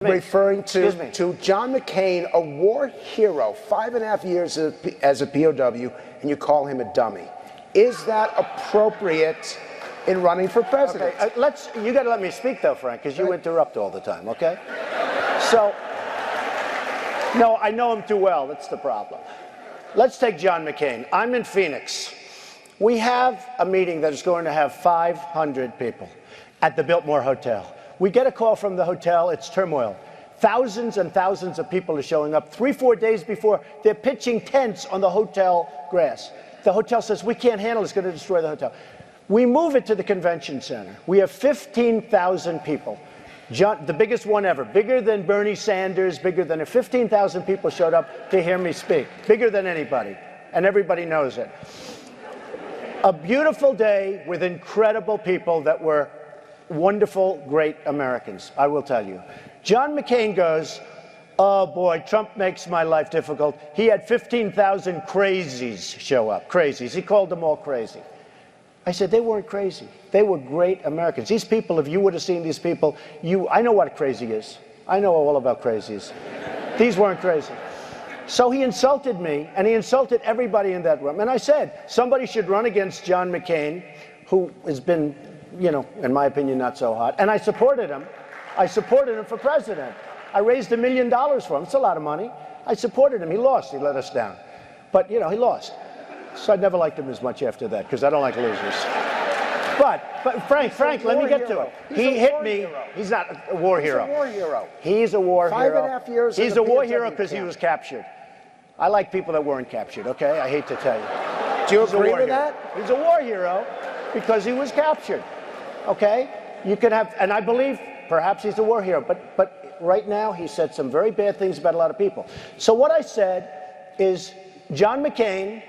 Referring to John McCain, a war hero, 5.5 years as a POW, and you call him a dummy. Is that appropriate in running for president? Okay, you got to let me speak though, Frank, because you interrupt all the time, okay? So, no, I know him too well, that's the problem. Let's take John McCain. I'm in Phoenix. We have a meeting that is going to have 500 people at the Biltmore Hotel. We get a call from the hotel, it's turmoil. Thousands and thousands of people are showing up. 3-4 days before, they're pitching tents on the hotel grass. The hotel says, we can't handle it, it's going to destroy the hotel. We move it to the convention center. We have 15,000 people. The biggest one ever, bigger than Bernie Sanders, bigger than 15,000 people showed up to hear me speak. Bigger than anybody, and everybody knows it. A beautiful day with incredible people that were wonderful, great Americans, I will tell you. John McCain goes, oh boy, Trump makes my life difficult. He had 15,000 crazies show up, crazies. He called them all crazy. I said, they weren't crazy. They were great Americans. These people, if you would have seen these people, I know what a crazy is. I know all about crazies. These weren't crazy. So he insulted me, and he insulted everybody in that room. And I said, somebody should run against John McCain, who has been, you know, in my opinion, not so hot. And I supported him. I supported him for president. I raised $1 million for him. It's a lot of money. I supported him. He lost. He let us down. But, you know, he lost. So I never liked him as much after that, because I don't like losers. But Frank, let me get to it. He hit me. He's not a war hero. He's a war hero. He's a war hero. 5.5 years. He's a war hero because he was captured. I like people that weren't captured, okay? I hate to tell you. Do you agree with that? He's a war hero because he was captured, okay? You can have, and I believe perhaps he's a war hero, but right now he said some very bad things about a lot of people. So what I said is, John McCain,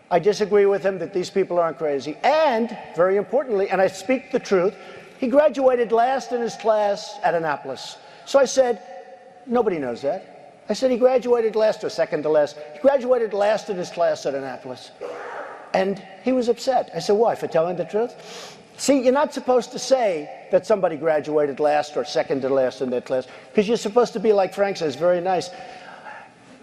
I disagree with him that these people aren't crazy, and very importantly, and I speak the truth, he graduated last in his class at Annapolis. So I said, nobody knows that. I said he graduated last or second to last. He graduated last in his class at Annapolis. And he was upset. I said, why, for telling the truth? See, you're not supposed to say that somebody graduated last or second to last in their class, because you're supposed to be, like Frank says, very nice.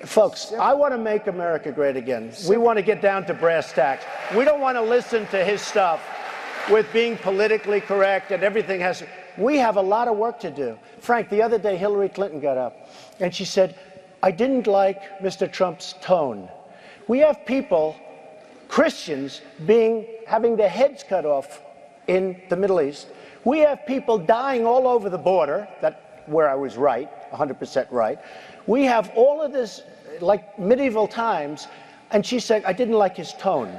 Folks, I want to make America great again. We want to get down to brass tacks. We don't want to listen to his stuff with being politically correct and everything has to. We have a lot of work to do. Frank, the other day Hillary Clinton got up and she said, I didn't like Mr. Trump's tone. We have people, Christians, having their heads cut off in the Middle East. We have people dying all over the border, where I was right, 100% right. We have all of this, like medieval times, and she said, I didn't like his tone.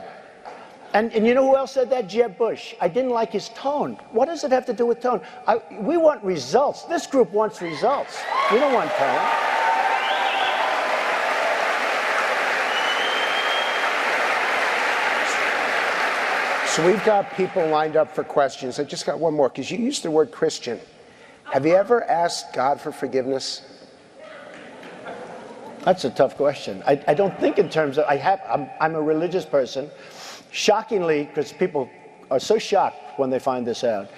And you know who else said that? Jeb Bush. I didn't like his tone. What does it have to do with tone? We want results. This group wants results. We don't want tone. So we've got people lined up for questions. I just got one more, because you used the word Christian. Have you ever asked God for forgiveness? That's a tough question. I don't think in terms of, I'm a religious person. Shockingly, because people are so shocked when they find this out,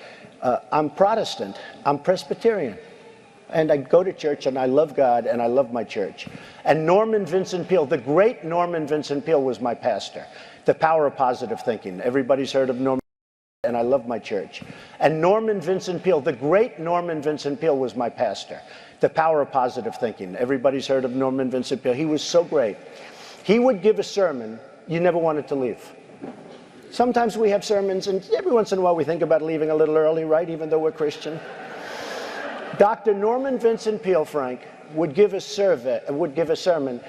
I'm Protestant, I'm Presbyterian. And I go to church and I love God and I love my church. And Norman Vincent Peale, the great Norman Vincent Peale was my pastor. The Power of Positive Thinking. Everybody's heard of Norman, and I love my church. And Norman Vincent Peale, the great Norman Vincent Peale was my pastor. The Power of Positive Thinking. Everybody's heard of Norman Vincent Peale. He was so great. He would give a sermon you never wanted to leave. Sometimes we have sermons, and every once in a while we think about leaving a little early, right, even though we're Christian. Dr. Norman Vincent Peale, Frank, would give a sermon.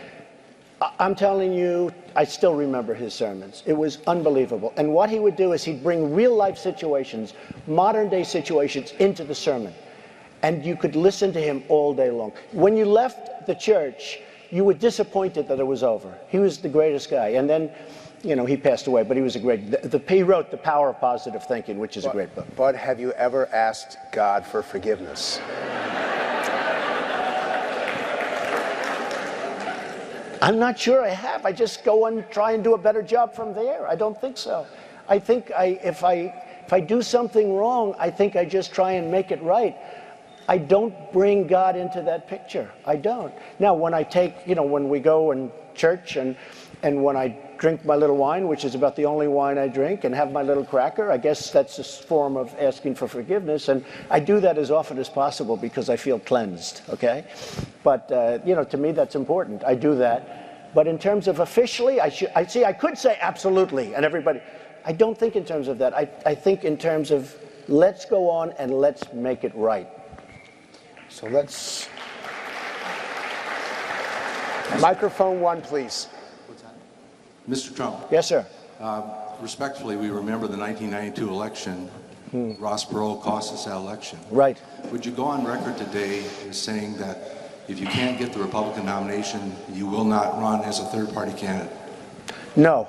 I'm telling you, I still remember his sermons. It was unbelievable. And what he would do is he'd bring real-life situations, modern-day situations, into the sermon. And you could listen to him all day long. When you left the church, you were disappointed that it was over. He was the greatest guy. And then, you know, he passed away, but he was a great, he wrote The Power of Positive Thinking, which is a great book. But have you ever asked God for forgiveness? I'm not sure I have. I just go and try and do a better job from there. I don't think so. I think if I do something wrong, I think I just try and make it right. I don't bring God into that picture. I don't. Now, when I take, when we go in church and when I drink my little wine, which is about the only wine I drink, and have my little cracker, I guess that's a form of asking for forgiveness. And I do that as often as possible because I feel cleansed, okay? But, to me, that's important. I do that. But in terms of officially, I could say absolutely, and everybody, I don't think in terms of that. I think in terms of let's go on and let's make it right. So let's... Microphone 1, please. What's that? Mr. Trump. Yes, sir. Respectfully, we remember the 1992 election. Ross Perot cost us that election. Right. Would you go on record today as saying that if you can't get the Republican nomination, you will not run as a third-party candidate? No.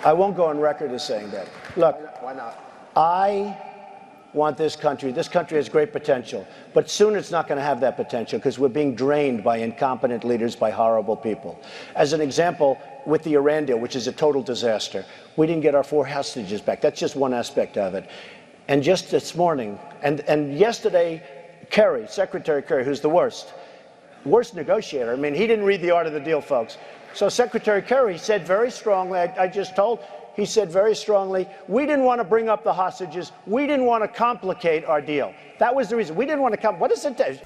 I won't go on record as saying that. Look, why not? I want this country has great potential, but soon it's not going to have that potential because we're being drained by incompetent leaders, by horrible people. As an example, with the Iran deal, which is a total disaster, we didn't get our 4 hostages back. That's just one aspect of it. And just this morning, and yesterday, Secretary Kerry, who's the worst negotiator. I mean, he didn't read the art of the deal, folks. So Secretary Kerry said very strongly, he said very strongly, we didn't want to bring up the hostages. We didn't want to complicate our deal. That was the reason. We didn't want to what is it?